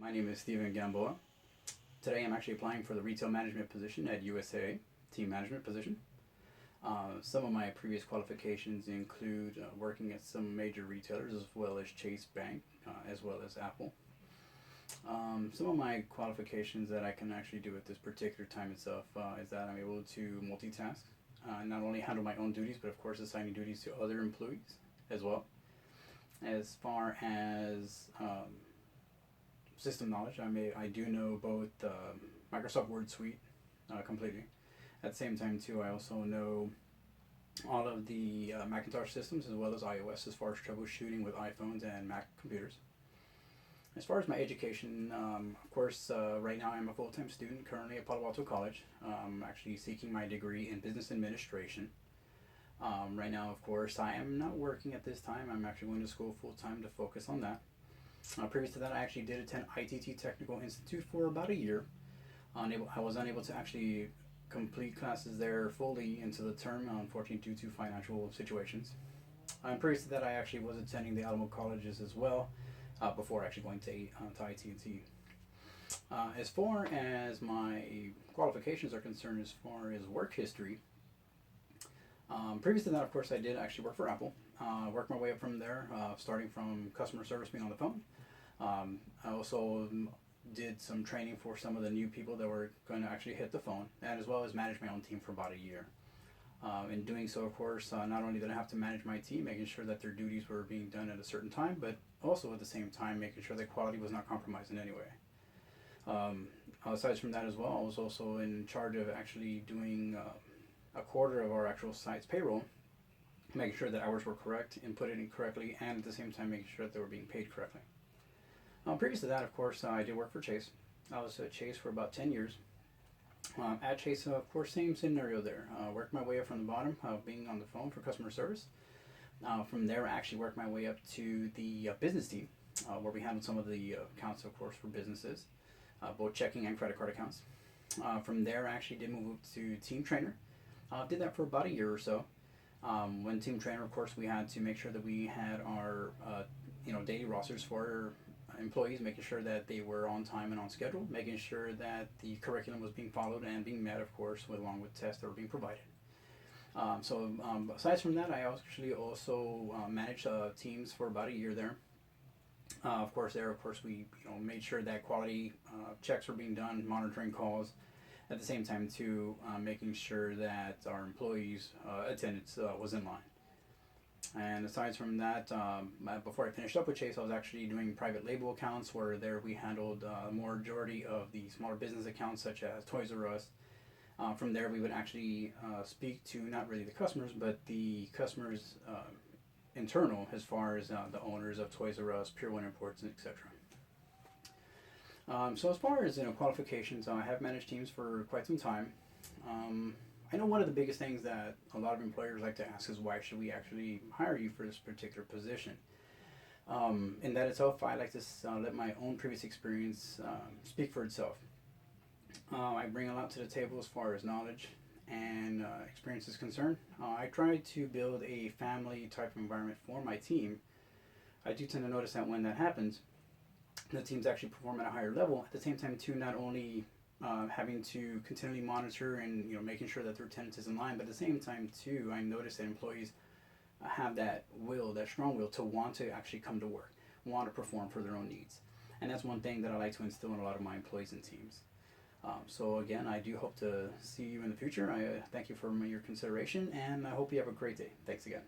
My name is Steven Gamboa. Today I'm actually applying for the retail management position at USA, team management position. Some of my previous qualifications include working at some major retailers as well as Chase Bank, as well as Apple. Some of my qualifications that I can actually do at this particular time itself is that I'm able to multitask, not only handle my own duties, but of course assigning duties to other employees as well. As far as system knowledge, I do know both Microsoft Word Suite completely. At the same time too, I also know all of the Macintosh systems as well as iOS as far as troubleshooting with iPhones and Mac computers. As far as my education, of course, right now I'm a full-time student currently at Palo Alto College. Actually seeking my degree in business administration. Right now, of course, I am not working at this time. I'm actually going to school full-time to focus on that. Previous to that, I actually did attend ITT Technical Institute for about a year. I was unable to actually complete classes there fully into the term, unfortunately, due to financial situations. Previous to that, I actually was attending the Alamo colleges as well before actually going to ITT. As far as my qualifications are concerned, as far as work history, previous to that, of course, I did actually work for Apple. Worked my way up from there, starting from customer service, being on the phone. I also did some training for some of the new people that were going to actually hit the phone, and as well as manage my own team for about a year. In doing so, of course, not only did I have to manage my team, making sure that their duties were being done at a certain time, but also at the same time making sure that quality was not compromised in any way. Aside from that as well, I was also in charge of actually doing a quarter of our actual site's payroll, making sure that hours were correct, inputted in correctly, and at the same time making sure that they were being paid correctly. Previous to that, of course, I did work for Chase. I was at Chase for about 10 years. At Chase, of course, same scenario there. Worked my way up from the bottom, being on the phone for customer service. From there, I actually worked my way up to the business team, where we handled some of the accounts, of course, for businesses, both checking and credit card accounts. From there, I actually did move up to team trainer. Did that for about a year or so. When team trainer, of course, we had to make sure that we had our daily rosters for employees, making sure that they were on time and on schedule, making sure that the curriculum was being followed and being met, of course, along with tests that were being provided. Aside from that, I actually also managed teams for about a year there. Of course, we made sure that quality checks were being done, monitoring calls. At the same time, too, making sure that our employees' attendance was in line. And aside from that, before I finished up with Chase, I was actually doing private label accounts where there we handled a majority of the smaller business accounts such as Toys R Us. From there, we would actually speak to not really the customers, but the customers internal, as far as the owners of Toys R Us, Pure One Imports, etc. So as far as qualifications, I have managed teams for quite some time. I know one of the biggest things that a lot of employers like to ask is why should we actually hire you for this particular position? In that itself, I like to let my own previous experience speak for itself. I bring a lot to the table as far as knowledge and experience is concerned. I try to build a family type of environment for my team. I do tend to notice that when that happens, the teams actually perform at a higher level. At the same time, too, not only having to continually monitor and making sure that their attendance is in line, but at the same time, too, I notice that employees have that will, that strong will to want to actually come to work, want to perform for their own needs. And that's one thing that I like to instill in a lot of my employees and teams. So again, I do hope to see you in the future. I thank you for your consideration, and I hope you have a great day. Thanks again.